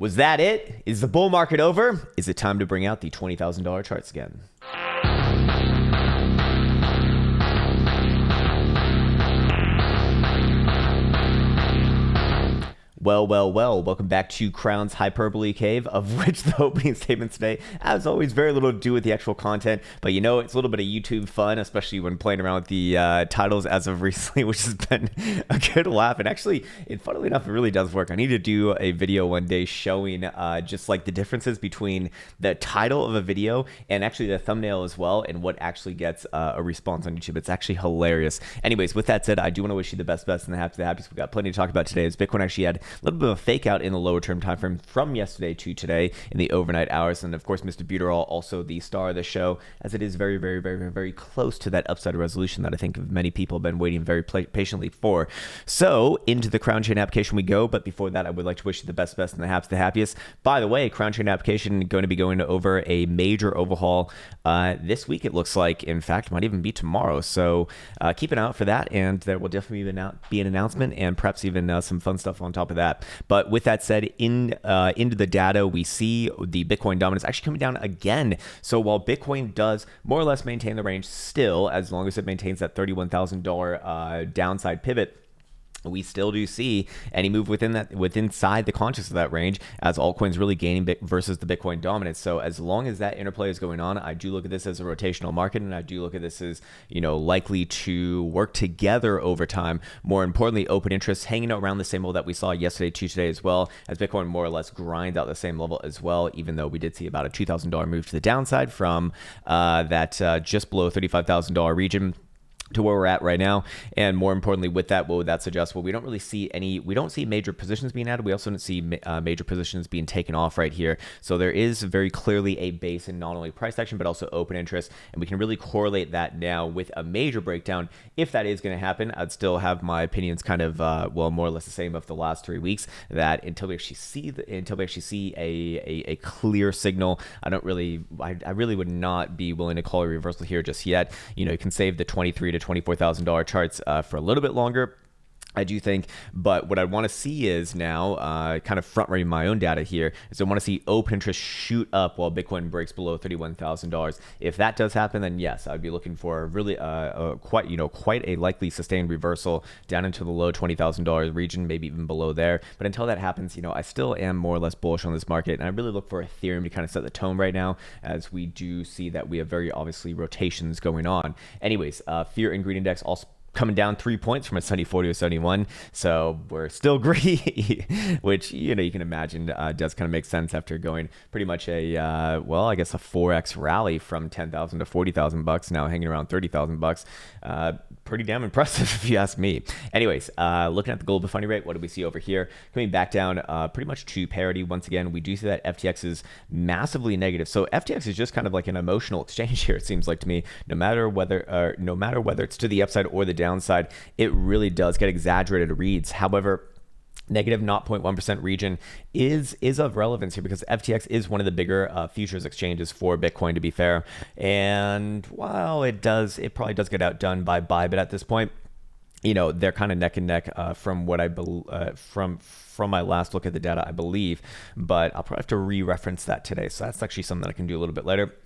Was that it? Is the bull market over? Is it time to bring out the $20,000 charts again? Well, welcome back to Crown's Hyperbole Cave, of which the opening statement today, as always, very little to do with the actual content, but it's a little bit of YouTube fun, especially when playing around with the titles as of recently, which has been a good laugh. And actually, funnily enough, it really does work. I need to do a video one day showing just like the differences between the title of a video and actually the thumbnail as well, and what actually gets a response on YouTube. It's actually hilarious. Anyways, with that said, I do want to wish you the best and the happiest. We've got plenty to talk about today, as Bitcoin actually had a little bit of a fake out in the lower term time frame from yesterday to today in the overnight hours. And of course, Mr. Buterol, also the star of the show, as it is very close to that upside resolution that I think many people have been waiting very patiently for. So into the Crown Chain application we go. But before that, I would like to wish you the best and the happiest. By the way, Crown Chain application going to be going over a major overhaul this week, it looks like. In fact, might even be tomorrow. So keep an eye out for that. And there will definitely be an announcement and perhaps even some fun stuff on top of that. But with that said, into the data, we see the Bitcoin dominance actually coming down again. So while Bitcoin does more or less maintain the range still, as long as it maintains that $31,000 downside pivot, we still do see any move inside the conscious of that range, as altcoins really gaining versus the Bitcoin dominance. So as long as that interplay is going on, I do look at this as a rotational market, and I do look at this as likely to work together over time. More importantly, open interest hanging out around the same level that we saw yesterday to today, as well as Bitcoin more or less grinds out the same level as well, even though we did see about a $2,000 move to the downside from that just below $35,000 region to where we're at right now. And more importantly, with that, what would that suggest? Well, we don't see major positions being added. We also don't see major positions being taken off right here. So there is very clearly a base in not only price action, but also open interest. And we can really correlate that now with a major breakdown. If that is going to happen, I'd still have my opinions kind of, more or less the same of the last 3 weeks, that until we actually see a clear signal, I really would not be willing to call a reversal here just yet. You can save the $23,000 to $24,000 charts for a little bit longer, I do think. But what I want to see is now, kind of front running my own data here, is I want to see open interest shoot up while Bitcoin breaks below $31,000. If that does happen, then yes, I'd be looking for really quite a likely sustained reversal down into the low $20,000 region, maybe even below there. But until that happens, I still am more or less bullish on this market, and I really look for Ethereum to kind of set the tone right now, as we do see that we have very obviously rotations going on. Anyways, Fear and Greed Index also coming down 3 points from a 74 to a 71, so we're still greedy, which you can imagine does kind of make sense after going pretty much a a 4x rally from $10,000 to $40,000, now hanging around $30,000. Pretty damn impressive if you ask me. Anyways, looking at the global funding rate, what do we see over here? Coming back down pretty much to parity once again. We do see that FTX is massively negative. So FTX is just kind of like an emotional exchange here, it seems like to me. No matter whether it's to the upside or the downside, it really does get exaggerated reads. However, negative 0.1% region is of relevance here, because FTX is one of the bigger futures exchanges for Bitcoin, to be fair. And while it probably does get outdone by Bybit at this point, they're kind of neck and neck from what I believe, from my last look at the data, I believe. But I'll probably have to re-reference that today. So that's actually something that I can do a little bit later.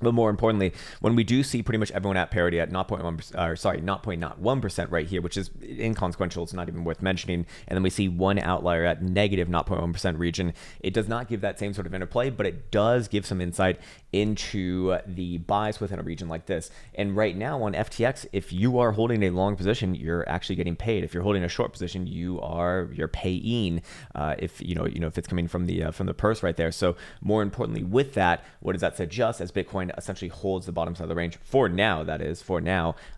But more importantly, when we do see pretty much everyone at parity at 0.1% right here, which is inconsequential, it's not even worth mentioning, and then we see one outlier at negative 0.1% region, it does not give that same sort of interplay, but it does give some insight into the bias within a region like this. And right now on FTX, if you are holding a long position, you're actually getting paid. If you're holding a short position, you're paying. If it's coming from the purse right there. So more importantly, with that, what does that suggest? As Bitcoin essentially holds the bottom side of the range for now,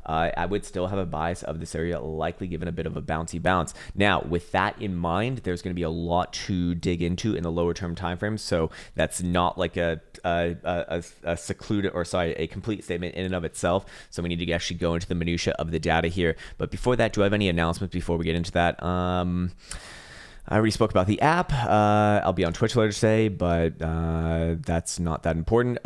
I would still have a bias of this area likely given a bit of a bouncy bounce. Now, with that in mind, there's going to be a lot to dig into in the lower term time frame. So that's not like a complete statement in and of itself. So we need to actually go into the minutia of the data here. But before that, do I have any announcements before we get into that? I already spoke about the app. I'll be on Twitch later today, but that's not that important.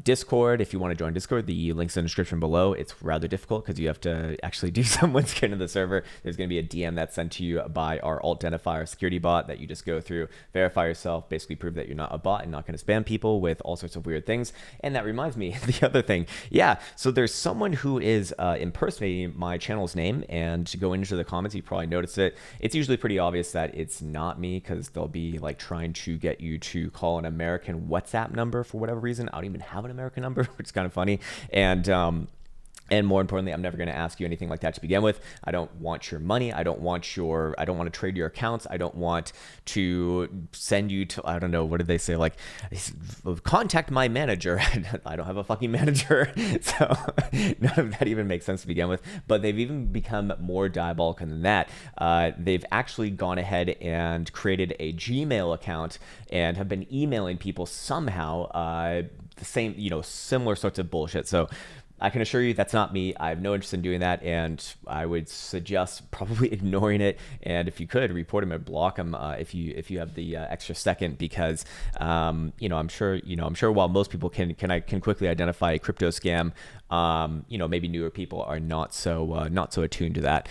Discord, if you want to join Discord, the link's in the description below. It's rather difficult because you have to actually do some once you get into the server. There's going to be a DM that's sent to you by our alt-identifier security bot that you just go through, verify yourself, basically prove that you're not a bot and not going to spam people with all sorts of weird things. And that reminds me, the other thing. Yeah, so there's someone who is impersonating my channel's name, and to go into the comments, you probably noticed it. It's usually pretty obvious that it's not me because they'll be like trying to get you to call an American WhatsApp number for whatever reason. I don't even have an American number, which is kind of funny. And more importantly, I'm never going to ask you anything like that to begin with. I don't want your money. I don't want to trade your accounts. I don't want to send you to, I don't know, what did they say? Like, contact my manager. I don't have a fucking manager. So none of that even makes sense to begin with. But they've even become more diabolical than that. They've actually gone ahead and created a Gmail account and have been emailing people somehow the same, similar sorts of bullshit. So I can assure you that's not me. I have no interest in doing that, and I would suggest probably ignoring it. And if you could, report him and block him if you have the extra second, because I'm sure while most people can quickly identify a crypto scam, maybe newer people are not so attuned to that.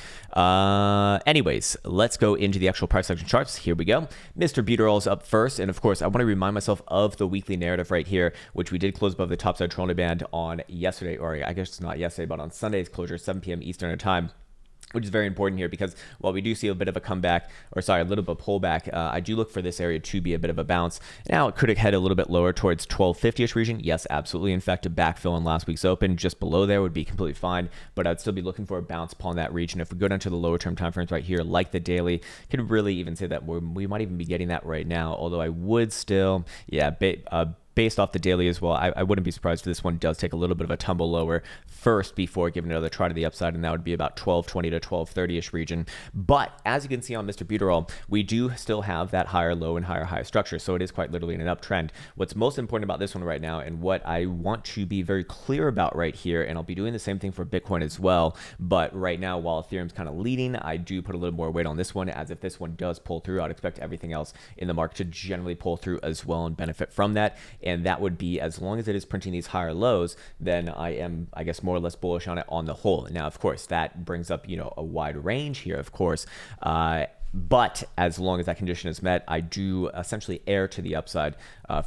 Anyways, let's go into the actual price action charts. Here we go. Mr. Buterol's up first, and of course, I want to remind myself of the weekly narrative right here, which we did close above the topside Toronto band on yesterday, or I guess it's not yesterday, but on Sunday's closure, 7 p.m. Eastern time, which is very important here because while we do see a bit of a comeback, a little bit of pullback, I do look for this area to be a bit of a bounce. Now, it could head a little bit lower towards 1250-ish region. Yes, absolutely. In fact, a backfill in last week's open just below there would be completely fine, but I'd still be looking for a bounce upon that region. If we go down to the lower term time frames right here, like the daily, could really even say that we might even be getting that right now, although I would still, based off the daily as well, I wouldn't be surprised if this one does take a little bit of a tumble lower first before giving another try to the upside, and that would be about 1220 to 1230-ish region. But as you can see on Mr. Buterol, we do still have that higher low and higher high structure, so it is quite literally in an uptrend. What's most important about this one right now, and what I want to be very clear about right here, and I'll be doing the same thing for Bitcoin as well, but right now, while Ethereum's kind of leading, I do put a little more weight on this one, as if this one does pull through, I'd expect everything else in the market to generally pull through as well and benefit from that. And that would be, as long as it is printing these higher lows, then I am, I guess, more or less bullish on it on the whole. Now, of course, that brings up, a wide range here, of course. But as long as that condition is met, I do essentially err to the upside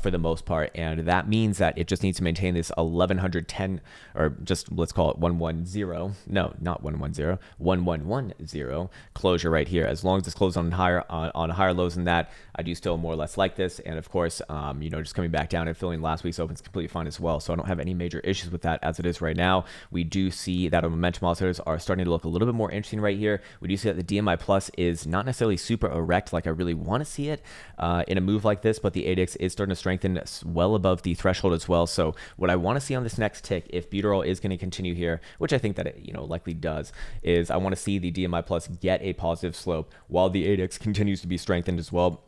for the most part. And that means that it just needs to maintain this 1110, or just let's call it 110. No, not 110, 1110 closure right here. As long as it's closed on higher lows than that, I do still more or less like this. And of course, just coming back down and filling last week's open is completely fine as well. So I don't have any major issues with that as it is right now. We do see that our momentum oscillators are starting to look a little bit more interesting right here. We do see that the DMI plus is not necessarily super erect like I really want to see it in a move like this, but the ADX is starting to strengthen well above the threshold as well. So what I want to see on this next tick, if Buterol is going to continue here, which I think that it likely does, is I want to see the DMI plus get a positive slope while the ADX continues to be strengthened as well.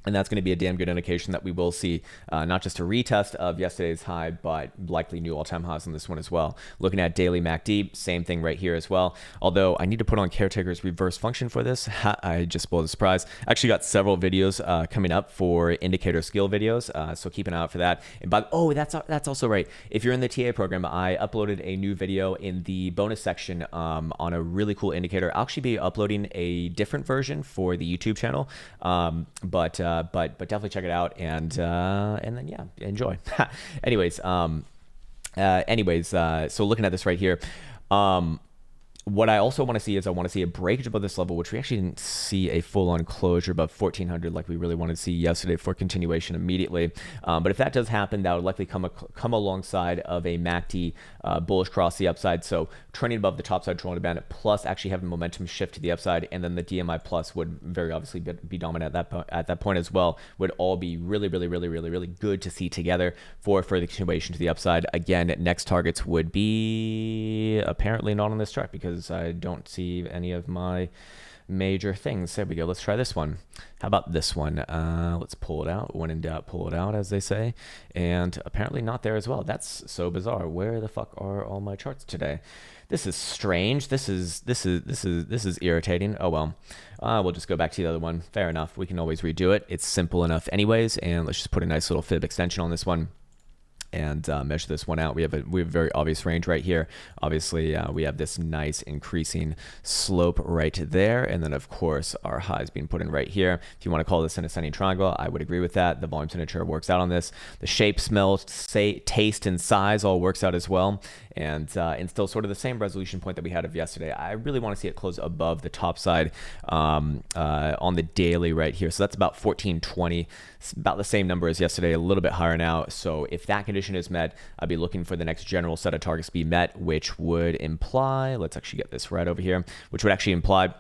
And that's going to be a damn good indication that we will see not just a retest of yesterday's high, but likely new all-time highs on this one as well. Looking at daily MACD, same thing right here as well. Although I need to put on Caretaker's reverse function for this. I just spoiled the surprise. I actually got several videos coming up for indicator skill videos, so keep an eye out for that. And that's also right. If you're in the TA program, I uploaded a new video in the bonus section on a really cool indicator. I'll actually be uploading a different version for the YouTube channel, but definitely check it out, and then enjoy. Anyways, so looking at this right here, what I also want to see is I want to see a breakage above this level, which we actually didn't see a full-on closure above 1400 like we really wanted to see yesterday for continuation immediately. But if that does happen, that would likely come alongside of a MACD bullish cross the upside. So trending above the topside Toronto band, plus actually having momentum shift to the upside, and then the DMI plus would very obviously be dominant at that point as well, would all be really, really, really, really, really good to see together for further continuation to the upside. Again, next targets would be apparently not on this chart because I don't see any of my major things. There we go. Let's try this one. How about this one? Let's pull it out. When in doubt, pull it out, as they say. And apparently not there as well. That's so bizarre. Where the fuck are all my charts today? This is strange. This is irritating. Oh well. We'll just go back to the other one. Fair enough. We can always redo it. It's simple enough anyways. And let's just put a nice little fib extension on this one and measure this one out. We have a very obvious range right here. Obviously, we have this nice increasing slope right there, and then of course our highs being put in right here. If you want to call this an ascending triangle, I would agree with that. The volume signature works out on this. The shape, smell, taste, and size all works out as well. And still sort of the same resolution point that we had of yesterday. I really want to see it close above the top side on the daily right here. So that's about 1420. It's about the same number as yesterday, a little bit higher now. So if that condition is met, I'd be looking for the next general set of targets to be met, which would imply, let's actually get this right over here, which would actually imply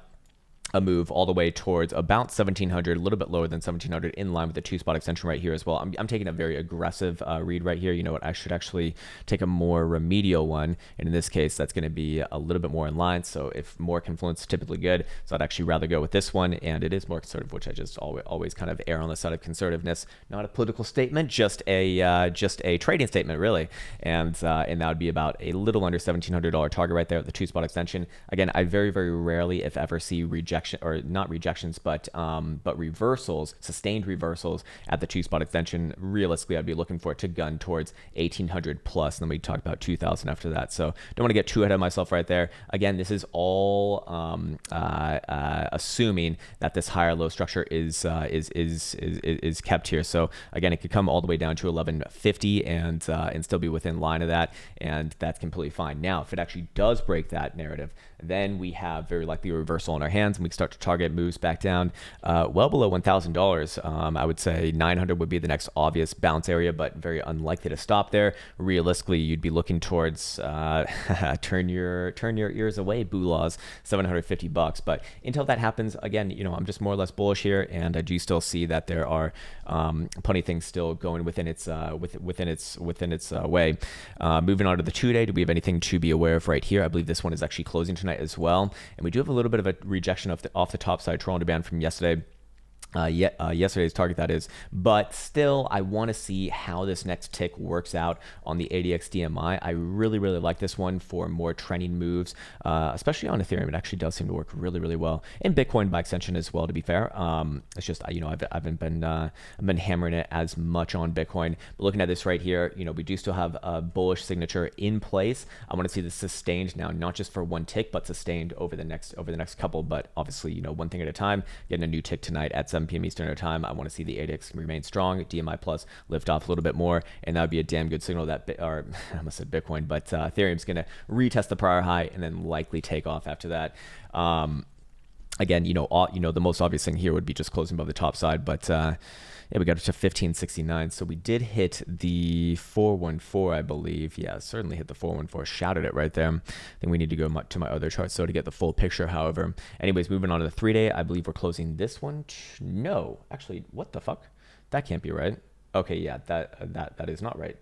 a move all the way towards about 1700, a little bit lower than 1700, in line with the 2-spot extension right here as well. I'm taking a very aggressive read right here. You know what? I should actually take a more remedial one. And in this case, that's going to be a little bit more in line. So if more confluence is typically good, so I'd actually rather go with this one. And it is more conservative, which I just always kind of err on the side of conservativeness. Not a political statement, just a trading statement, really. And that would be about a little under $1,700 target right there at the 2-spot extension. Again, I very, very rarely, if ever, see or not rejections, but reversals, sustained reversals at the 2-spot extension. Realistically, I'd be looking for it to gun towards 1800 plus, and then we talk about 2000 after that. So don't want to get too ahead of myself right there. Again, this is all assuming that this higher low structure is kept here. So again, it could come all the way down to 1150 and still be within line of that, and that's completely fine. Now, if it actually does break that narrative, then we have very likely a reversal in our hands, and we start to target moves back down well below $1,000. I would say 900 would be the next obvious bounce area, but very unlikely to stop there. Realistically, you'd be looking towards turn your ears away, Boolaws, $750. But until that happens, again, you know, I'm just more or less bullish here, and I do still see that there are plenty of things still going within its way. Moving on to the 2-day, do we have anything to be aware of right here? I believe this one is actually closing tonight as well, and we do have a little bit of a rejection off the top side Toronto band from yesterday. Yesterday's target, that is. But still, I want to see how this next tick works out on the ADX DMI. I really, really like this one for more trending moves, especially on Ethereum. It actually does seem to work really, really well. And Bitcoin by extension as well, to be fair. It's just, you know, I've been hammering it as much on Bitcoin. But looking at this right here, you know, we do still have a bullish signature in place. I want to see this sustained now, not just for one tick, but sustained over the next couple. But obviously, you know, one thing at a time. Getting a new tick tonight at 7 p.m. Eastern Standard Time. I want to see the ADX remain strong, DMI plus lift off a little bit more, and that would be a damn good signal that, I almost said Bitcoin, but Ethereum's going to retest the prior high and then likely take off after that. Again, you know, the most obvious thing here would be just closing above the top side, but yeah, we got it to 1569. So we did hit the 414, I believe. Yeah, certainly hit the 414. Shouted it right there. I think we need to go to my other chart so to get the full picture. However, anyways, moving on to the 3-day, I believe we're closing this one. No, actually, what the fuck? That can't be right. Okay, yeah, that is not right.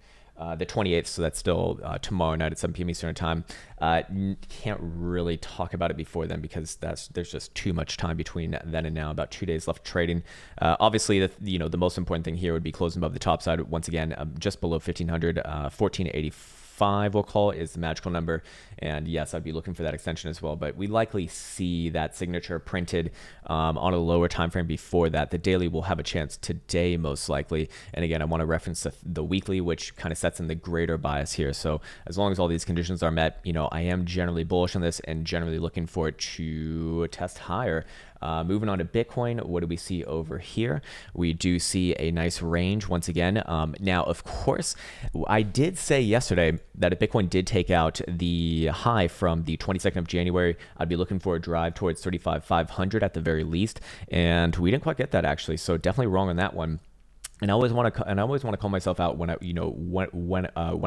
The 28th, so that's still tomorrow night at 7 p.m. Eastern Time. Can't really talk about it before then because there's just too much time between then and now. About 2 days left trading. Obviously, the most important thing here would be closing above the top side once again, just below 1500, 1485. We'll call it, is the magical number, and yes, I'd be looking for that extension as well, but we likely see that signature printed on a lower time frame before that. The daily will have a chance today most likely, and again, I want to reference the weekly, which kind of sets in the greater bias here. So as long as all these conditions are met, you know, I am generally bullish on this and generally looking for it to test higher. Moving on to Bitcoin, what do we see over here? We do see a nice range once again. Now, of course, I did say yesterday that if Bitcoin did take out the high from the 22nd of January, I'd be looking for a drive towards 35,500 at the very least, and we didn't quite get that actually. So definitely wrong on that one. And I always want to call myself out when I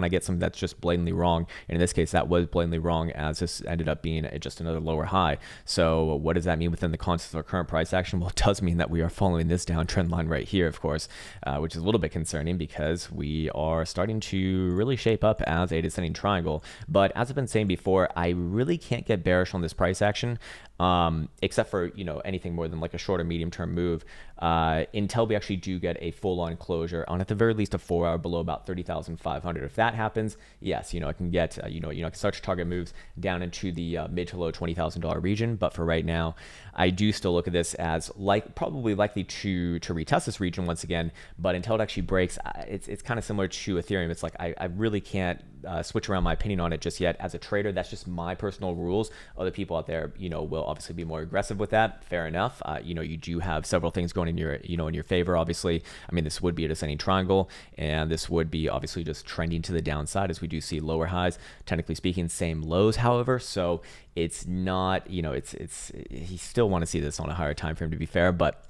get something that's just blatantly wrong. And in this case, that was blatantly wrong, as this ended up being just another lower high. So what does that mean within the context of our current price action? Well, it does mean that we are following this downtrend line right here, of course, which is a little bit concerning because we are starting to really shape up as a descending triangle. But as I've been saying before, I really can't get bearish on this price action except for, anything more than like a short or medium term move. Until we actually do get a full on closure on at the very least a 4 hour below about 30,500. If that happens, yes, I can get, I can start to target moves down into the mid to low $20,000 region. But for right now, I do still look at this as probably likely to retest this region once again. But until it actually breaks, it's kind of similar to Ethereum. It's like I really can't switch around my opinion on it just yet. As a trader, that's just my personal rules. Other people out there, will obviously be more aggressive with that. Fair enough. You do have several things going in your favor. Obviously, I mean, this would be a descending triangle, and this would be obviously just trending to the downside as we do see lower highs. Technically speaking, same lows, however. So it's not, it's you still want to see this on a higher time frame to be fair, but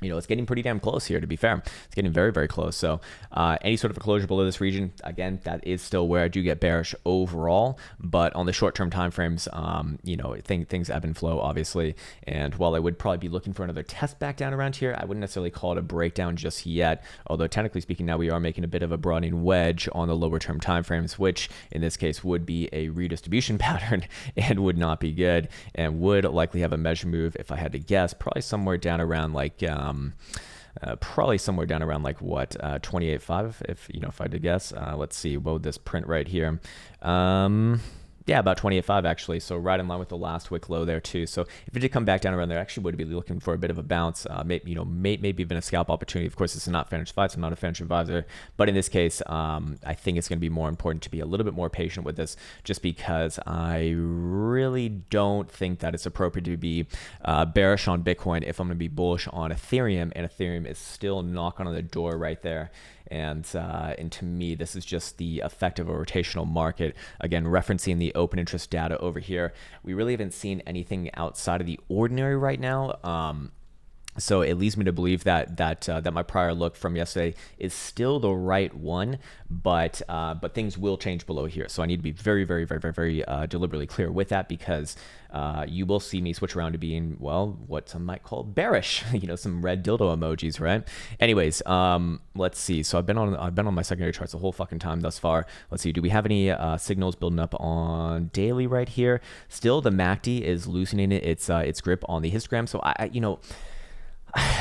it's getting pretty damn close here, to be fair. It's getting very, very close. So any sort of a closure below this region, again, that is still where I do get bearish overall. But on the short-term time frames, things ebb and flow, obviously. And while I would probably be looking for another test back down around here, I wouldn't necessarily call it a breakdown just yet. Although technically speaking, now we are making a bit of a broadening wedge on the lower-term time frames, which in this case would be a redistribution pattern and would not be good, and would likely have a measure move, if I had to guess, probably somewhere down around like probably somewhere down around like what 28.5 if I had to guess. Let's see, what would this print right here? Yeah, about 28.5 actually, so right in line with the last wick low there too. So if it did come back down around there, I actually would be looking for a bit of a bounce, maybe even a scalp opportunity. Of course, this is not financial advice. I'm not a financial advisor, but in this case, I think it's going to be more important to be a little bit more patient with this, just because I really don't think that it's appropriate to be bearish on Bitcoin if I'm going to be bullish on Ethereum, and Ethereum is still knocking on the door right there. And to me, this is just the effect of a rotational market. Again, referencing the open interest data over here, we really haven't seen anything outside of the ordinary right now. So it leads me to believe that my prior look from yesterday is still the right one, but things will change below here. So I need to be very, very, very, very, very deliberately clear with that, because you will see me switch around to being, well, what some might call bearish. Some red dildo emojis, right? Anyways, let's see. So I've been on my secondary charts the whole fucking time thus far. Let's see. Do we have any signals building up on daily right here? Still, the MACD is loosening its grip on the histogram. So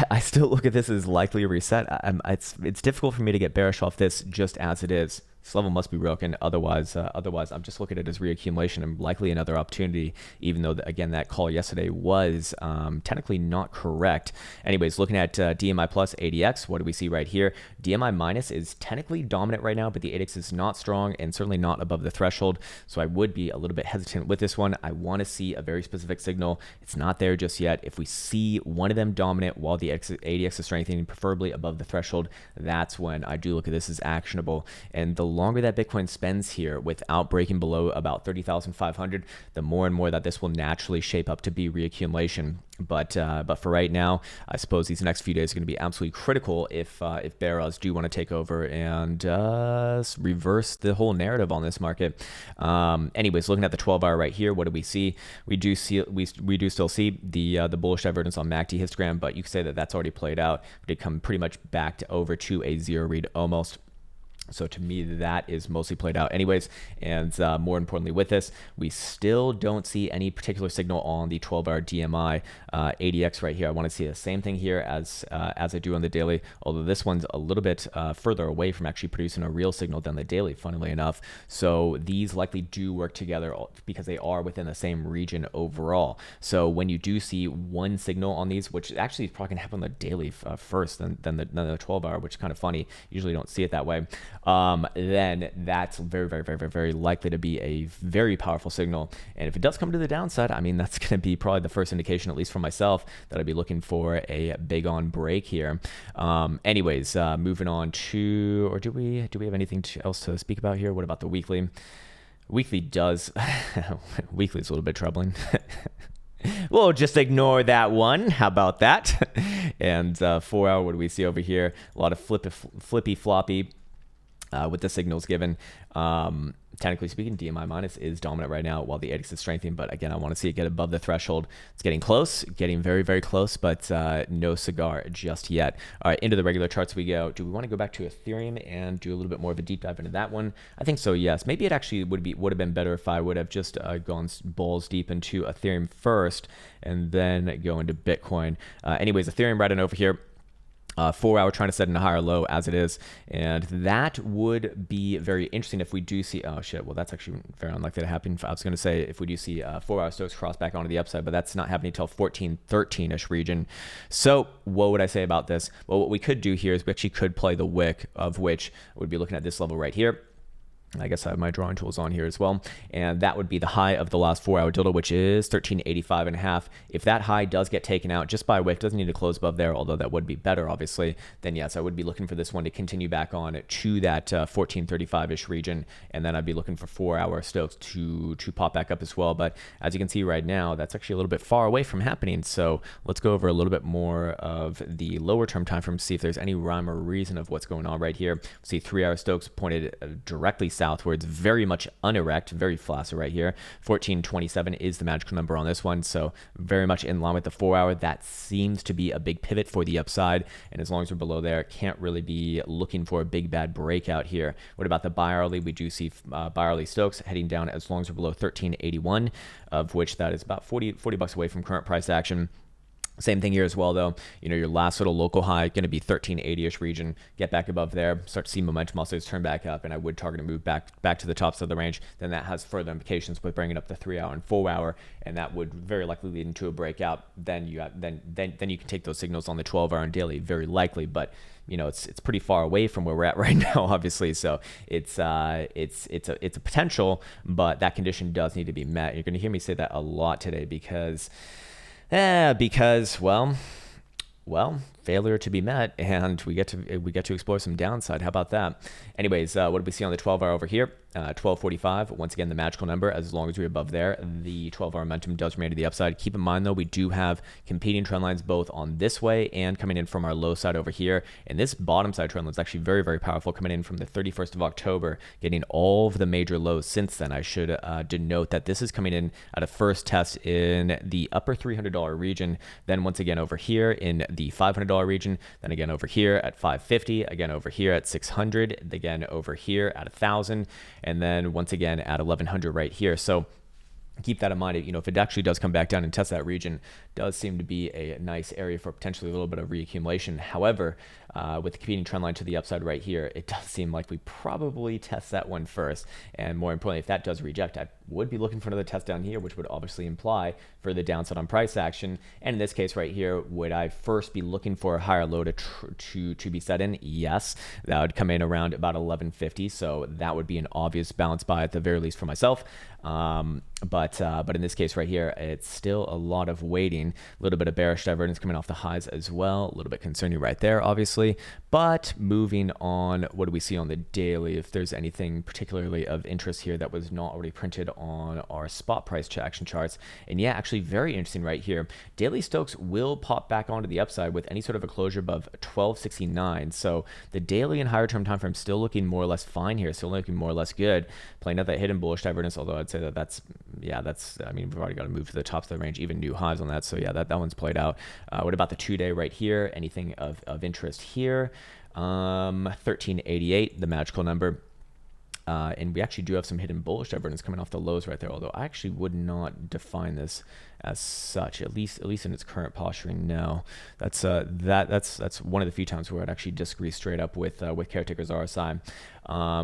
I still look at this as likely a reset. It's difficult for me to get bearish off this just as it is. This level must be broken. Otherwise, I'm just looking at it as reaccumulation and likely another opportunity, even though, again, that call yesterday was technically not correct. Anyways, looking at DMI plus ADX, what do we see right here? DMI minus is technically dominant right now, but the ADX is not strong and certainly not above the threshold. So I would be a little bit hesitant with this one. I want to see a very specific signal. It's not there just yet. If we see one of them dominant while the ADX is strengthening, preferably above the threshold, that's when I do look at this as actionable. And the longer that Bitcoin spends here without breaking below about 30,500, the more and more that this will naturally shape up to be reaccumulation. But for right now, I suppose these next few days are going to be absolutely critical if bears do want to take over and reverse the whole narrative on this market. Anyways, looking at the 12-hour right here, what do we see? We do still see the bullish divergence on MACD histogram, but you could say that that's already played out. We did come pretty much back over to a zero read almost. So to me, that is mostly played out anyways. And more importantly with this, we still don't see any particular signal on the 12-hour DMI ADX right here. I want to see the same thing here as I do on the daily, although this one's a little bit further away from actually producing a real signal than the daily, funnily enough. So these likely do work together because they are within the same region overall. So when you do see one signal on these, which actually is probably going to happen on the daily first than the 12-hour, which is kind of funny. Usually don't see it that way. Then that's very, very, very, very, very likely to be a very powerful signal. And if it does come to the downside, I mean, that's going to be probably the first indication, at least for myself, that I'd be looking for a big on break here. Anyways, moving on to, or do we have anything else to speak about here? What about the weekly? Weekly does, weekly is a little bit troubling. We'll just ignore that one. How about that? And 4 hour, what do we see over here? A lot of flippy floppy. with the signals given. Technically speaking, DMI minus is dominant right now while the ADX is strengthening. But again, I want to see it get above the threshold. It's getting close, getting very, very close, but no cigar just yet. All right, into the regular charts we go. Do we want to go back to Ethereum and do a little bit more of a deep dive into that one? I think so, yes. Maybe it actually would have been better if I would have just gone balls deep into Ethereum first and then go into Bitcoin. Anyways, Ethereum right on over here. 4 hour trying to set in a higher low as it is, and that would be very interesting if we do see, oh shit, well that's actually very unlikely to happen. I was going to say if we do see 4 hour Stokes cross back onto the upside, but that's not happening until 1413-ish region. So what would I say about this? Well, what we could do here is we actually could play the wick, of which would be looking at this level right here. I guess I have my drawing tools on here as well. And that would be the high of the last 4 hour dildo, which is 1385.5. If that high does get taken out just by a wick, doesn't need to close above there, although that would be better, obviously, then yes, I would be looking for this one to continue back on to that 1435-ish region. And then I'd be looking for 4 hour Stokes to pop back up as well. But as you can see right now, that's actually a little bit far away from happening. So let's go over a little bit more of the lower term time frame, see if there's any rhyme or reason of what's going on right here. See 3 hour Stokes pointed directly southwards, very much unerect, very flaccid right here. 1427 is the magical number on this one, so very much in line with the 4 hour. That seems to be a big pivot for the upside, and as long as we're below there, can't really be looking for a big bad breakout here. What about the bi-hourly? We do see bi-hourly Stokes heading down as long as we're below 1381, of which that is about 40 bucks away from current price action. Same thing here as well, though. You know, your last little local high going to be 1380-ish region. Get back above there, start to see momentum also turn back up, and I would target a move back to the tops of the range. Then that has further implications with bringing up the 3 hour and 4 hour, and that would very likely lead into a breakout. Then you have, then you can take those signals on the 12 hour and daily, very likely, but you know, it's pretty far away from where we're at right now, obviously. So it's a potential, but that condition does need to be met. You're going to hear me say that a lot today because well, failure to be met, and we get to explore some downside. How about that? Anyways, what do we see on the 12 hour over here? 1245, once again, the magical number. As long as we're above there, the 12 hour momentum does remain to the upside. Keep in mind, though, we do have competing trend lines both on this way and coming in from our low side over here. And this bottom side trend line is actually very, very powerful, coming in from the 31st of October, getting all of the major lows since then. I should denote that this is coming in at a first test in the upper $300 region, then once again over here in the $500 region, then again over here at 550, again over here at 600, again over here at 1,000, and then once again at 1,100 right here. So keep that in mind. You know, if it actually does come back down and test that region, does seem to be a nice area for potentially a little bit of reaccumulation. However, with the competing trend line to the upside right here, it does seem like we probably test that one first. And more importantly, if that does reject, I would be looking for another test down here, which would obviously imply further downside on price action. And in this case right here, would I first be looking for a higher low to be set in? Yes, that would come in around about 1150. So that would be an obvious bounce buy at the very least for myself. But in this case right here, it's still a lot of waiting. A little bit of bearish divergence coming off the highs as well. A little bit concerning right there, obviously. But moving on, what do we see on the daily? If there's anything particularly of interest here that was not already printed on our spot price action charts. And yeah, actually very interesting right here. Daily Stokes will pop back onto the upside with any sort of a closure above 1269. So the daily and higher term time frame still looking more or less fine here, still looking more or less good. Playing out that hidden bullish divergence, although I'd say that's I mean, we've already got to move to the tops of the range, even new highs on that. So yeah, that one's played out. What about the 2 day right here? Anything of interest here? 1388, the magical number. And we actually do have some hidden bullish divergence coming off the lows right there, although I actually would not define this as such, at least in its current posturing now. That's one of the few times where I'd actually disagree straight up with Caretaker's RSI.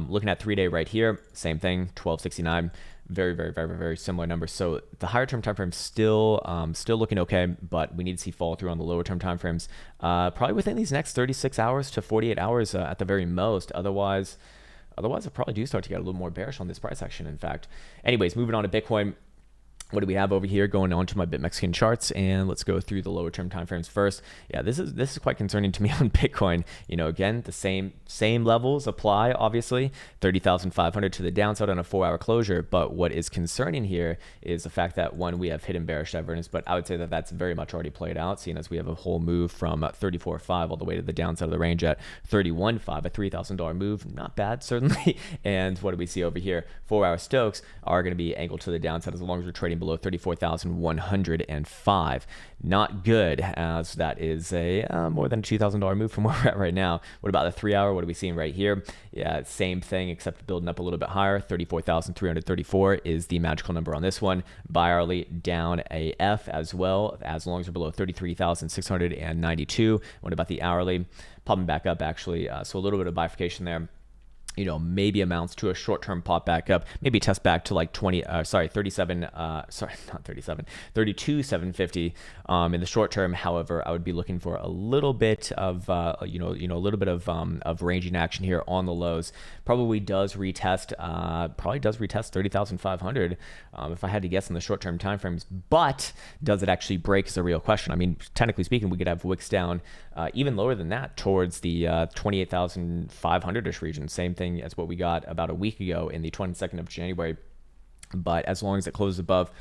Looking at 3 day right here, same thing, 1269. Very, very, very, very similar numbers. So the higher term time frame still looking okay, but we need to see follow through on the lower term time frames, probably within these next 36 hours to 48 hours at the very most. Otherwise, I probably do start to get a little more bearish on this price action, in fact. Anyways, moving on to Bitcoin. What do we have over here? Going on to my BitMexican charts, and let's go through the lower term timeframes first. Yeah, this is quite concerning to me on Bitcoin. Again, the same levels apply, obviously, 30,500 to the downside on a 4-hour closure. But what is concerning here is the fact that, one, we have hidden bearish divergence, but I would say that that's very much already played out, seeing as we have a whole move from 34.5 all the way to the downside of the range at 31.5, a $3,000 move. Not bad, certainly. And what do we see over here? 4-hour Stokes are going to be angled to the downside as long as we're trading below 34,105. Not good, as that is a more than a $2,000 move from where we're at right now. What about the 3-hour? What are we seeing right here? Yeah, same thing, except building up a little bit higher. 34,334 is the magical number on this one. Bi-hourly down AF as well, as long as we're below 33,692. What about the hourly? Popping back up, actually. So a little bit of bifurcation there. Maybe amounts to a short-term pop back up, maybe test back to like 32,750 in the short term. However, I would be looking for a little bit of, a little bit of ranging action here on the lows. Probably does retest 30,500 if I had to guess in the short-term timeframes. But does it actually break is a real question. I mean, technically speaking, we could have wicks down even lower than that towards the 28,500-ish region. Same thing as what we got about a week ago in the 22nd of January. But as long as it closes above,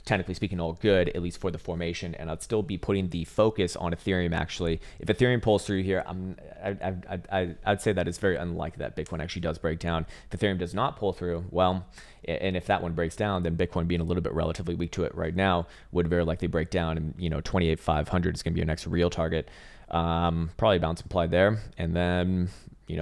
technically speaking, all good, at least for the formation. And I'd still be putting the focus on Ethereum, actually. If Ethereum pulls through here, I'd say that it's very unlikely that Bitcoin actually does break down. If Ethereum does not pull through, well, and if that one breaks down, then Bitcoin, being a little bit relatively weak to it right now, would very likely break down. And 28,500 is going to be your next real target. Probably bounce implied there, and then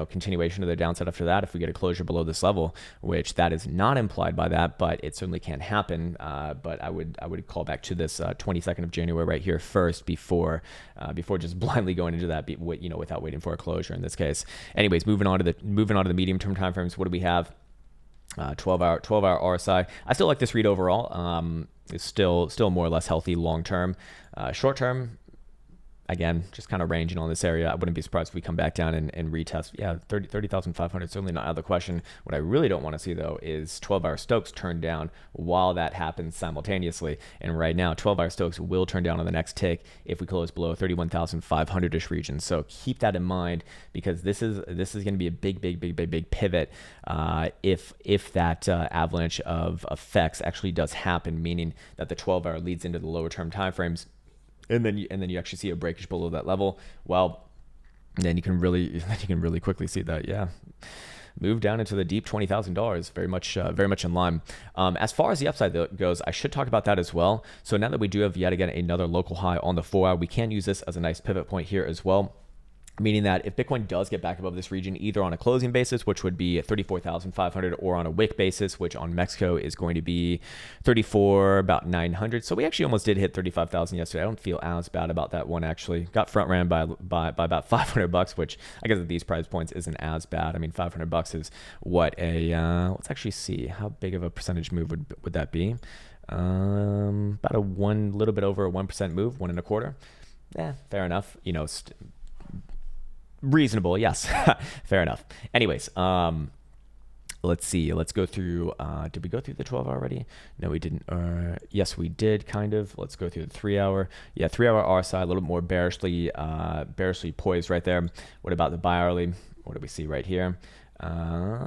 continuation to the downside after that if we get a closure below this level, which that is not implied by that, but it certainly can happen. But I would call back to this 22nd of January right here first before just blindly going into that, without waiting for a closure in this case. Anyways, moving on to the medium term timeframes. What do we have? 12-hour RSI. I still like this read overall. It's still more or less healthy long term. Short term, again, just kind of ranging on this area. I wouldn't be surprised if we come back down and retest. Yeah, 30,500, certainly not out of the question. What I really don't want to see, though, is 12-hour Stokes turn down while that happens simultaneously. And right now, 12-hour Stokes will turn down on the next tick if we close below 31,500-ish region. So keep that in mind, because this is going to be a big pivot if that avalanche of effects actually does happen, meaning that the 12-hour leads into the lower term timeframes. And then you actually see a breakage below that level. Well, then you can really quickly see that, yeah, move down into the deep $20,000, very much in line. As far as the upside goes, I should talk about that as well. So now that we do have yet again another local high on the 4-hour, we can use this as a nice pivot point here as well. Meaning that if Bitcoin does get back above this region, either on a closing basis, which would be 34,500, or on a wick basis, which on Mexico is going to be 34,900. So we actually almost did hit 35,000 yesterday. I don't feel as bad about that one, actually. Got front ran by about $500, which I guess at these price points isn't as bad. I mean, $500 is what let's actually see how big of a percentage move would that be. About little bit over a 1% move, 1.25. Fair enough. Reasonable, yes. Fair enough. Anyways, let's see. Let's go through. Did we go through the 12 already? No, we didn't. Yes, we did, kind of. Let's go through the 3-hour. Yeah, 3-hour RSI, a little bit more bearishly poised right there. What about the bi-hourly? What do we see right here? I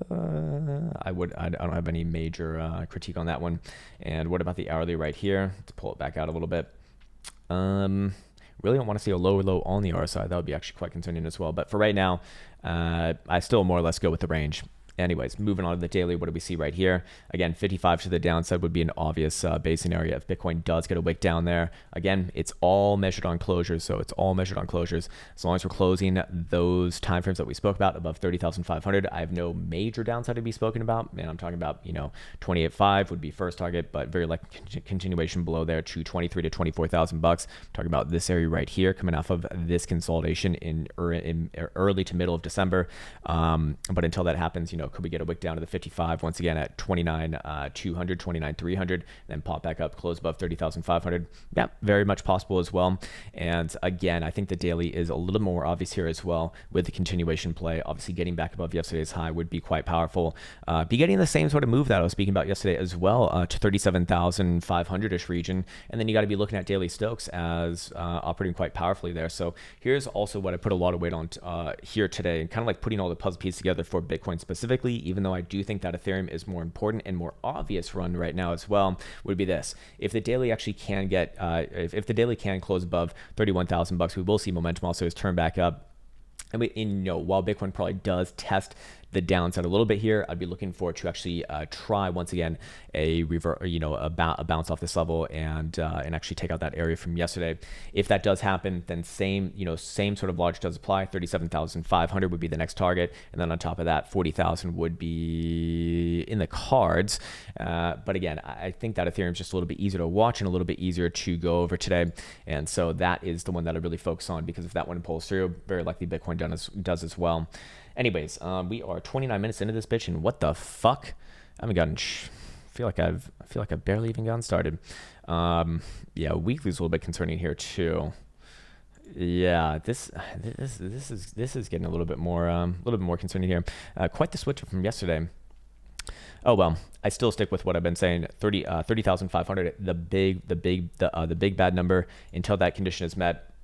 don't have any major critique on that one. And what about the hourly right here? Let's pull it back out a little bit. Really don't want to see a lower low on the RSI. That would be actually quite concerning as well. But for right now, I still more or less go with the range. Anyways, moving on to the daily, what do we see right here? Again, 55 to the downside would be an obvious basing area if Bitcoin does get a wick down there. Again, it's all measured on closures, so it's all measured on closures. As long as we're closing those timeframes that we spoke about above 30,500, I have no major downside to be spoken about. And I'm talking about, 28.5 would be first target, but very likely continuation below there to 23 to 24,000 bucks. Talking about this area right here, coming off of this consolidation in early to middle of December. But until that happens, could we get a wick down to the 55 once again at 29,200, 29,300, then pop back up, close above 30,500? Yeah, very much possible as well. And again, I think the daily is a little more obvious here as well with the continuation play. Obviously, getting back above yesterday's high would be quite powerful. Be getting the same sort of move that I was speaking about yesterday as well, to 37,500-ish region. And then you got to be looking at daily Stokes as operating quite powerfully there. So here's also what I put a lot of weight on here today, and kind of like putting all the puzzle pieces together for Bitcoin specifically, even though I do think that Ethereum is more important and more obvious run right now as well, would be this. If the daily actually can get, if the daily can close above 31,000 bucks, we will see momentum also is turn back up. And while Bitcoin probably does test the downside a little bit here, I'd be looking for it to actually try once again a bounce off this level and actually take out that area from yesterday. If that does happen, then same sort of logic does apply. 37,500 would be the next target, and then on top of that, 40,000 would be in the cards. But again, I think that Ethereum is just a little bit easier to watch and a little bit easier to go over today, and so that is the one that I really focus on, because if that one pulls through, very likely Bitcoin does as well. Anyways, we are 29 minutes into this bitch, and what the fuck? I haven't gotten. I feel like I've barely even gotten started. Yeah, weekly's a little bit concerning here too. Yeah, this is getting a little bit more concerning here. Quite the switch from yesterday. Oh well, I still stick with what I've been saying. 30,500, the big bad number. Until that condition is met,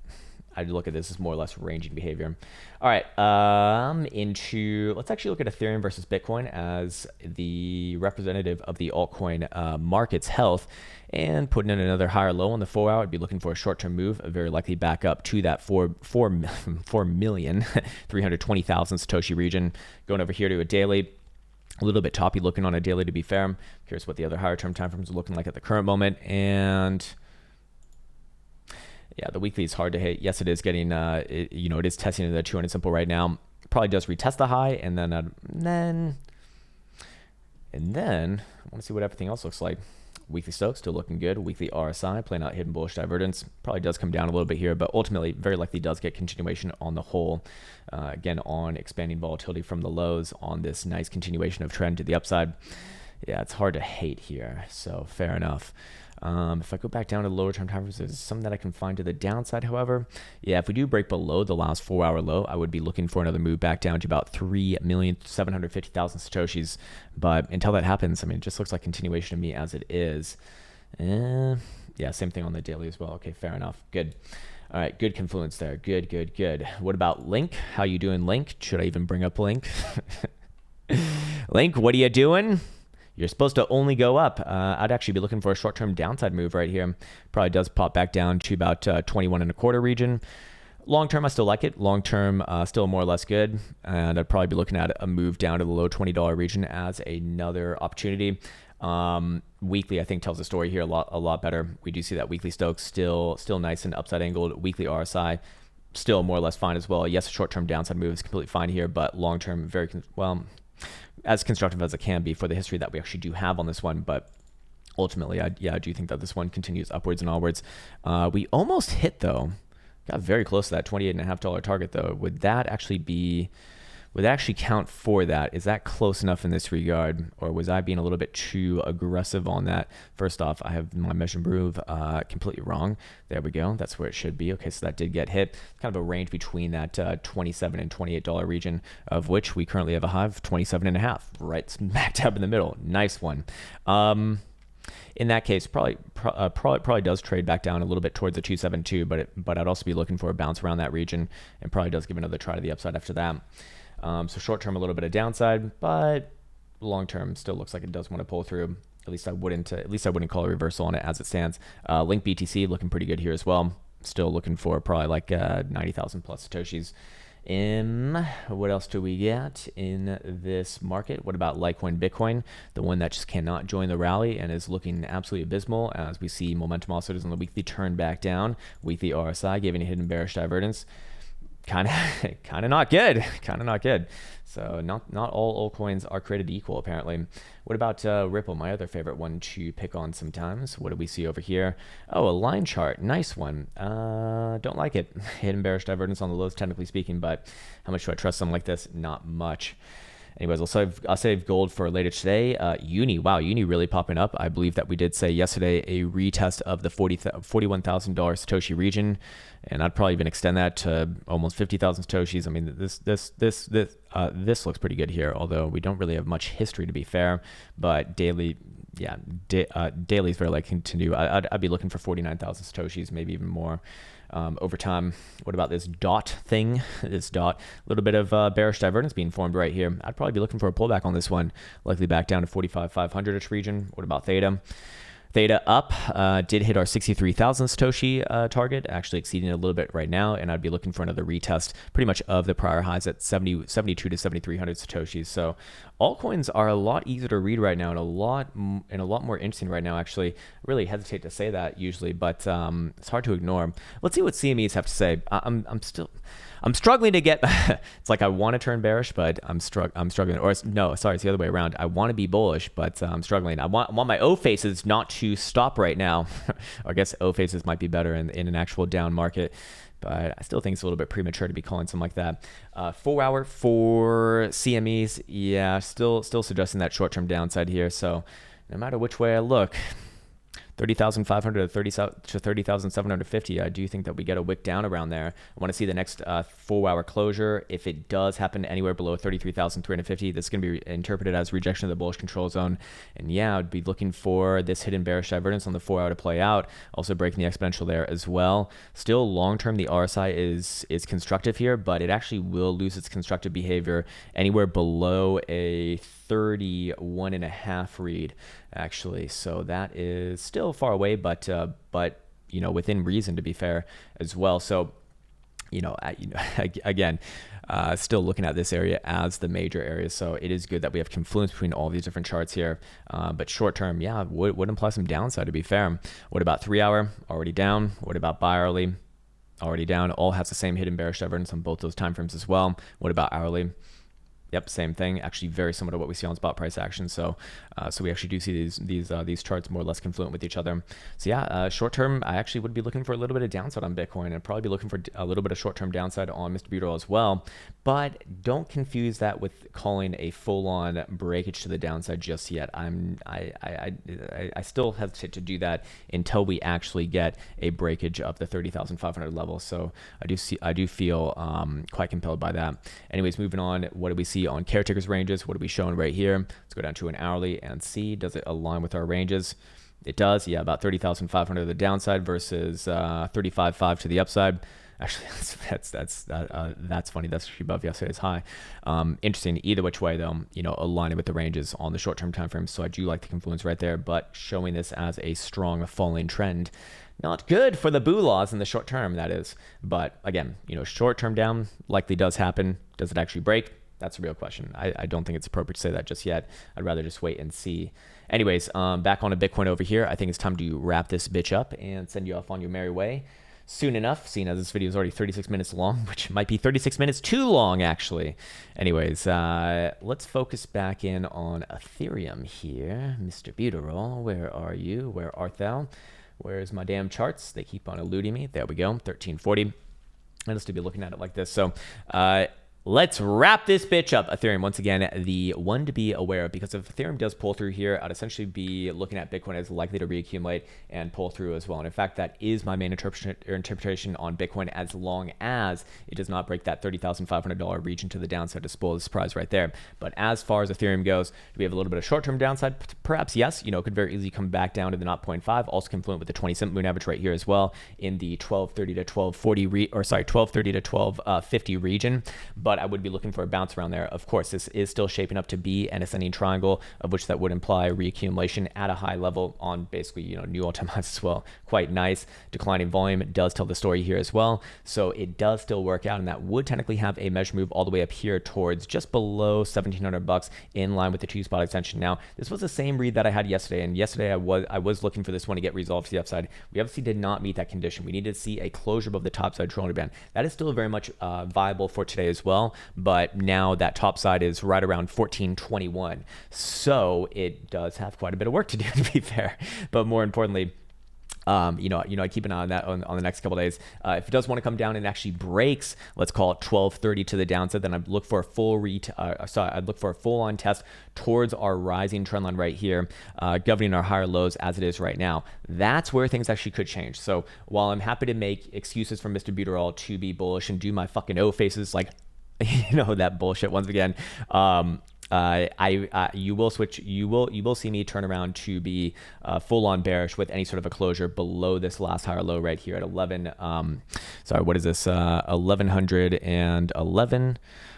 I'd look at this as more or less ranging behavior. All right, let's actually look at Ethereum versus Bitcoin as the representative of the altcoin market's health, and putting in another higher low on the 4 hour. I'd be looking for a short-term move, very likely back up to that 4,320,000 Satoshi region. Going over here to a daily. A little bit toppy looking on a daily, to be fair. I'm curious what the other higher term timeframes are looking like at the current moment. And yeah, the weekly is hard to hit. Yes, it is getting, it is testing the 200 simple right now. Probably does retest the high, and then I want to see what everything else looks like. Weekly Stokes still looking good. Weekly RSI playing out hidden bullish divergence. Probably does come down a little bit here, but ultimately very likely does get continuation on the whole. Again, on expanding volatility from the lows on this nice continuation of trend to the upside. Yeah, it's hard to hate here, so fair enough. If I go back down to lower term time frames, there's something that I can find to the downside, however. Yeah, if we do break below the last 4 hour low, I would be looking for another move back down to about 3,750,000 Satoshis. But until that happens, I mean, it just looks like continuation to me as it is. Yeah, same thing on the daily as well. Okay, fair enough. Good. All right, good confluence there. Good. What about Link? How you doing, Link? Should I even bring up Link? Link, what are you doing? You're supposed to only go up. I'd actually be looking for a short-term downside move right here. Probably does pop back down to about 21.25 region. Long-term, I still like it. Long-term, still more or less good. And I'd probably be looking at a move down to the low $20 region as another opportunity. Weekly, I think, tells the story here a lot better. We do see that weekly Stokes still nice and upside angled. Weekly RSI still more or less fine as well. Yes, a short-term downside move is completely fine here, but long-term, as constructive as it can be for the history that we actually do have on this one. But ultimately, I do think that this one continues upwards and onwards. We almost hit, though. Got very close to that $28.50 target, though. Would that actually count for that? Is that close enough in this regard, or was I being a little bit too aggressive on that? First off, I have my measure move completely wrong. There we go. That's where it should be. Okay, so that did get hit. Kind of a range between that $27 and $28 region, of which we currently have a high of 27.5, right smack dab in the middle. Nice one. In that case, probably does trade back down a little bit towards the 272, but I'd also be looking for a bounce around that region, and probably does give another try to the upside after that. So short term, a little bit of downside, but long term still looks like it does want to pull through. At least I wouldn't call a reversal on it as it stands. Link BTC looking pretty good here as well. Still looking for probably like 90,000 plus Satoshis. What else do we get in this market? What about Litecoin Bitcoin, the one that just cannot join the rally and is looking absolutely abysmal, as we see momentum also does on the weekly turn back down. Weekly RSI giving a hidden bearish divergence. Kind of not good. So not all altcoins are created equal, apparently. What about Ripple, my other favorite one to pick on sometimes? What do we see over here? Oh, a line chart. Nice one. Don't like it. Hidden bearish divergence on the lows, technically speaking, but how much do I trust something like this? Not much. Anyways, I'll save gold for later today. Uni, wow, Uni really popping up. I believe that we did say yesterday a retest of the $41,000 Satoshi region, and I'd probably even extend that to almost 50,000 Satoshis. I mean, this looks pretty good here, although we don't really have much history to be fair. But daily, yeah, daily is very likely to continue. I'd be looking for 49,000 Satoshis, maybe even more. Over time. What about this dot thing? This dot, a little bit of bearish divergence being formed right here. I'd probably be looking for a pullback on this one, likely back down to 45,500-ish region. What about theta? Theta up, did hit our 63,000 Satoshi target, actually exceeding it a little bit right now, and I'd be looking for another retest pretty much of the prior highs at 72 to 7,300 Satoshis. So altcoins are a lot easier to read right now and a lot more interesting right now, actually. I really hesitate to say that usually, but it's hard to ignore. Let's see what CMEs have to say. I'm struggling to get, it's like I want to turn bearish, but I'm struggling, or no, sorry, it's the other way around. I want to be bullish, but I'm struggling. I want my O faces not to stop right now. I guess O faces might be better in an actual down market, but I still think it's a little bit premature to be calling something like that. 4 hour for CMEs, yeah, still suggesting that short-term downside here. So no matter which way I look, 30,500 to 30,750. I do think that we get a wick down around there. I want to see the next 4-hour closure. If it does happen anywhere below 33,350, this is going to be interpreted as rejection of the bullish control zone. And yeah, I'd be looking for this hidden bearish divergence on the 4-hour to play out. Also breaking the exponential there as well. Still long term, the RSI is constructive here, but it actually will lose its constructive behavior anywhere below a 31.5 read, actually. So that is still far away, but you know, within reason, to be fair as well. So again, still looking at this area as the major area. So it is good that we have confluence between all these different charts here. But short term, yeah, would imply some downside, to be fair. What about 3-hour? Already down. What about bi-hourly? Already down. All has the same hidden bearish divergence on both those time frames as well. What about hourly? Yep, same thing. Actually, very similar to what we see on spot price action. So, so we actually do see these charts more or less confluent with each other. So yeah, short term, I actually would be looking for a little bit of downside on Bitcoin, and probably be looking for a little bit of short term downside on Mr. Buteau as well. But don't confuse that with calling a full on breakage to the downside just yet. I still hesitate to do that until we actually get a breakage of the 30,500 level. So I do feel quite compelled by that. Anyways, moving on. What do we see on caretakers ranges? What are we showing right here? Let's go down to an hourly and see, does it align with our ranges? It does. Yeah, about 30,500 to the downside versus 35.5 to the upside. Actually, that's funny. That's actually above yesterday's high. Interesting. Either which way, though, aligning with the ranges on the short-term time frames. So I do like the confluence right there, but showing this as a strong falling trend. Not good for the boo laws in the short term, that is. But again, short-term down likely does happen. Does it actually break? That's a real question. I don't think it's appropriate to say that just yet. I'd rather just wait and see. Anyways, back on to Bitcoin over here. I think it's time to wrap this bitch up and send you off on your merry way soon enough, seeing as this video is already 36 minutes long, which might be 36 minutes too long, actually. Anyways, let's focus back in on Ethereum here. Mr. Buteau, where are you? Where art thou? Where's my damn charts? They keep on eluding me. There we go, 1340. And let's be looking at it like this. So, let's wrap this bitch up. Ethereum, once again, the one to be aware of, because if Ethereum does pull through here, I'd essentially be looking at Bitcoin as likely to reaccumulate and pull through as well. And in fact, that is my main interpretation on Bitcoin, as long as it does not break that $30,500 region to the downside to spoil the surprise right there. But as far as Ethereum goes, do we have a little bit of short-term downside? Perhaps, yes. It could very easily come back down to the 0.5, also confluent with the 20-cent moving average right here as well in the 1230 to 1240 1230 to 1250 region. But I would be looking for a bounce around there. Of course, this is still shaping up to be an ascending triangle, of which that would imply reaccumulation at a high level on basically, new all-time highs as well. Quite nice. Declining volume does tell the story here as well. So it does still work out, and that would technically have a measure move all the way up here towards just below 1,700 bucks, in line with the 2-spot extension. Now, this was the same read that I had yesterday, and yesterday I was looking for this one to get resolved to the upside. We obviously did not meet that condition. We needed to see a closure above the topside shoulder band. That is still very much viable for today as well. But now that top side is right around 1421. So it does have quite a bit of work to do, to be fair. But more importantly, I keep an eye on that on the next couple days. If it does want to come down and actually breaks, let's call it 1230 to the downside, then I'd look for a I'd look for a full on test towards our rising trend line right here, governing our higher lows as it is right now. That's where things actually could change. So while I'm happy to make excuses for Mr. Buterin to be bullish and do my fucking O faces, like, that bullshit once again, you will see me turn around to be full on bearish with any sort of a closure below this last higher low right here at 1110.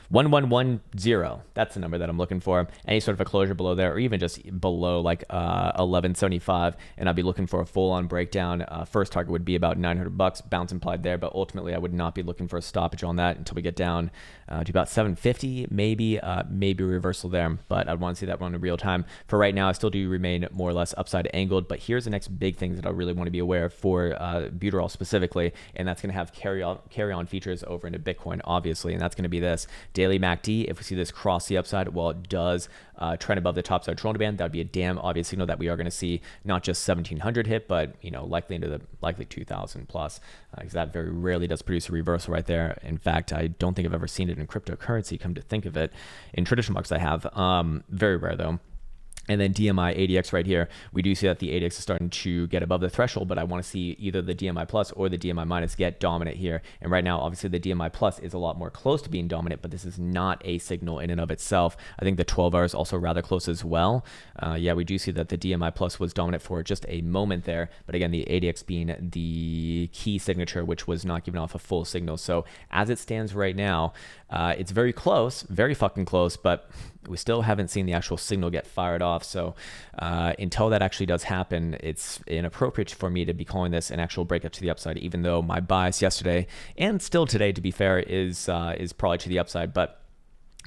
1110. That's the number that I'm looking for. Any sort of a closure below there, or even just below like 1175, and I'll be looking for a full-on breakdown. First target would be about $900, bounce implied there, but ultimately I would not be looking for a stoppage on that until we get down to about 750, maybe reversal there. But I'd want to see that run in real time. For right now, I still do remain more or less upside angled. But here's the next big thing that I really want to be aware of for Buterin specifically, and that's going to have carry on features over into Bitcoin, obviously, and that's going to be this. Daily MACD, if we see this cross the upside, well, it does trend above the top side Toronto band, that would be a damn obvious signal that we are going to see not just 1700 hit, but likely into the 2000 plus, because that very rarely does produce a reversal right there. In fact, I don't think I've ever seen it in cryptocurrency, come to think of it. In traditional markets I have, very rare though. And then DMI ADX right here, we do see that the ADX is starting to get above the threshold, but I want to see either the DMI plus or the DMI minus get dominant here. And right now, obviously the DMI plus is a lot more close to being dominant, but this is not a signal in and of itself. I think the 12 hour is also rather close as well. Yeah, we do see that the DMI plus was dominant for just a moment there, but again, the ADX being the key signature, which was not giving off a full signal. So as it stands right now, it's very close, very fucking close, but we still haven't seen the actual signal get fired off. So until that actually does happen, it's inappropriate for me to be calling this an actual breakout to the upside, even though my bias yesterday and still today, to be fair, is probably to the upside. But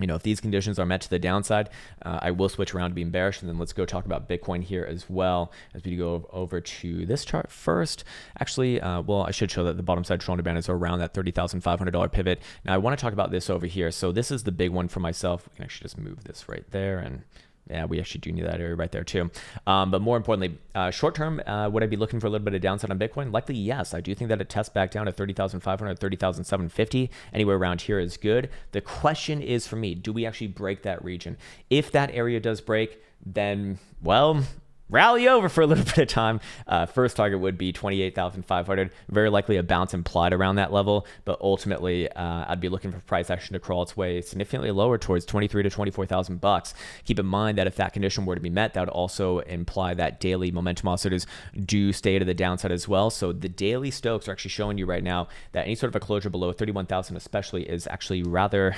if these conditions are met to the downside, I will switch around to being bearish. And then let's go talk about Bitcoin here as well, as we go over to this chart first. Actually, well, I should show that the bottom side Toronto band is around that $30,500 pivot. Now I want to talk about this over here. So this is the big one for myself. We can actually just move this right there, and yeah, we actually do need that area right there too. But more importantly, short term, would I be looking for a little bit of downside on Bitcoin? Likely, yes. I do think that it tests back down to 30,500, 30,750. Anywhere around here is good. The question is for me, do we actually break that region? If that area does break, then, well, rally over for a little bit of time. First target would be 28,500. Very likely a bounce implied around that level, but ultimately I'd be looking for price action to crawl its way significantly lower towards 23 to 24,000 bucks. Keep in mind that if that condition were to be met, that would also imply that daily momentum oscillators do stay to the downside as well. So the daily Stokes are actually showing you right now that any sort of a closure below 31,000 especially is actually rather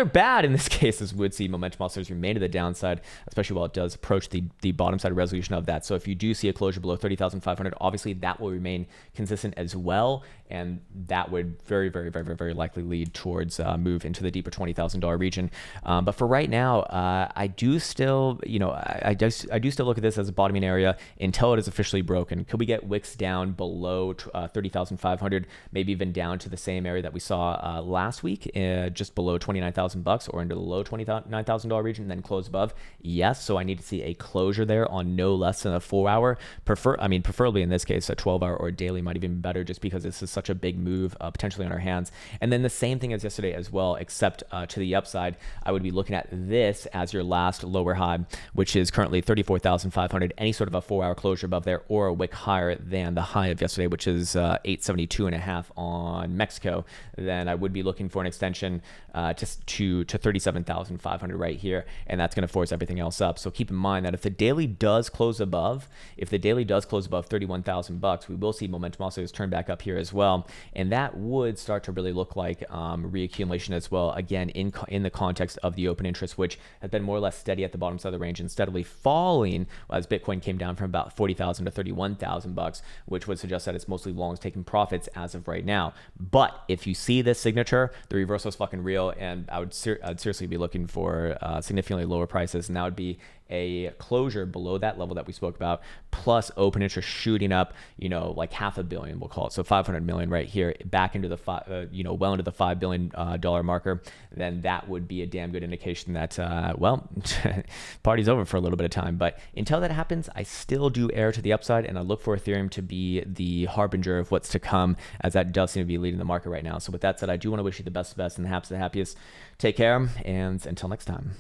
bad in this case, as we would see momentum oscillators remain to the downside, especially while it does approach the bottom side resolution of that. So if you do see a closure below 30,500, obviously that will remain consistent as well, and that would very, very, very, very, very likely lead towards move into the deeper $20,000 region. But for right now, I do still, I do still look at this as a bottoming area until it is officially broken. Could we get wicks down below 30,500, maybe even down to the same area that we saw last week, just below 29,000 bucks, or into the low $29,000 region, and then close above? Yes. So I need to see a closure there on no less than a 4 hour. Preferably in this case, a 12 hour or daily might even be better, just because this is such a big move potentially on our hands. And then the same thing as yesterday as well, except to the upside, I would be looking at this as your last lower high, which is currently 34,500. Any sort of a 4 hour closure above there, or a wick higher than the high of yesterday, which is 872.5 on Mexico, then I would be looking for an extension to 37,500 right here, and that's going to force everything else up. So keep in mind that if the daily does close above 31,000 bucks, we will see momentum oscillators turn back up here as well, and that would start to really look like reaccumulation as well, again in the context of the open interest, which has been more or less steady at the bottom side of the range and steadily falling as Bitcoin came down from about 40,000 to 31,000 bucks, which would suggest that it's mostly longs taking profits as of right now. But if you see this signature, the reversal is fucking real, and I'd seriously be looking for significantly lower prices, and that would be a closure below that level that we spoke about, plus open interest shooting up, like $500 million, we'll call it, so 500 million right here, back into the well into the $5 billion dollar marker, then that would be a damn good indication that party's over for a little bit of time. But until that happens, I still do err to the upside, and I look for Ethereum to be the harbinger of what's to come, as that does seem to be leading the market right now. So with that said, I do want to wish you the best and the happiest. Take care, and until next time.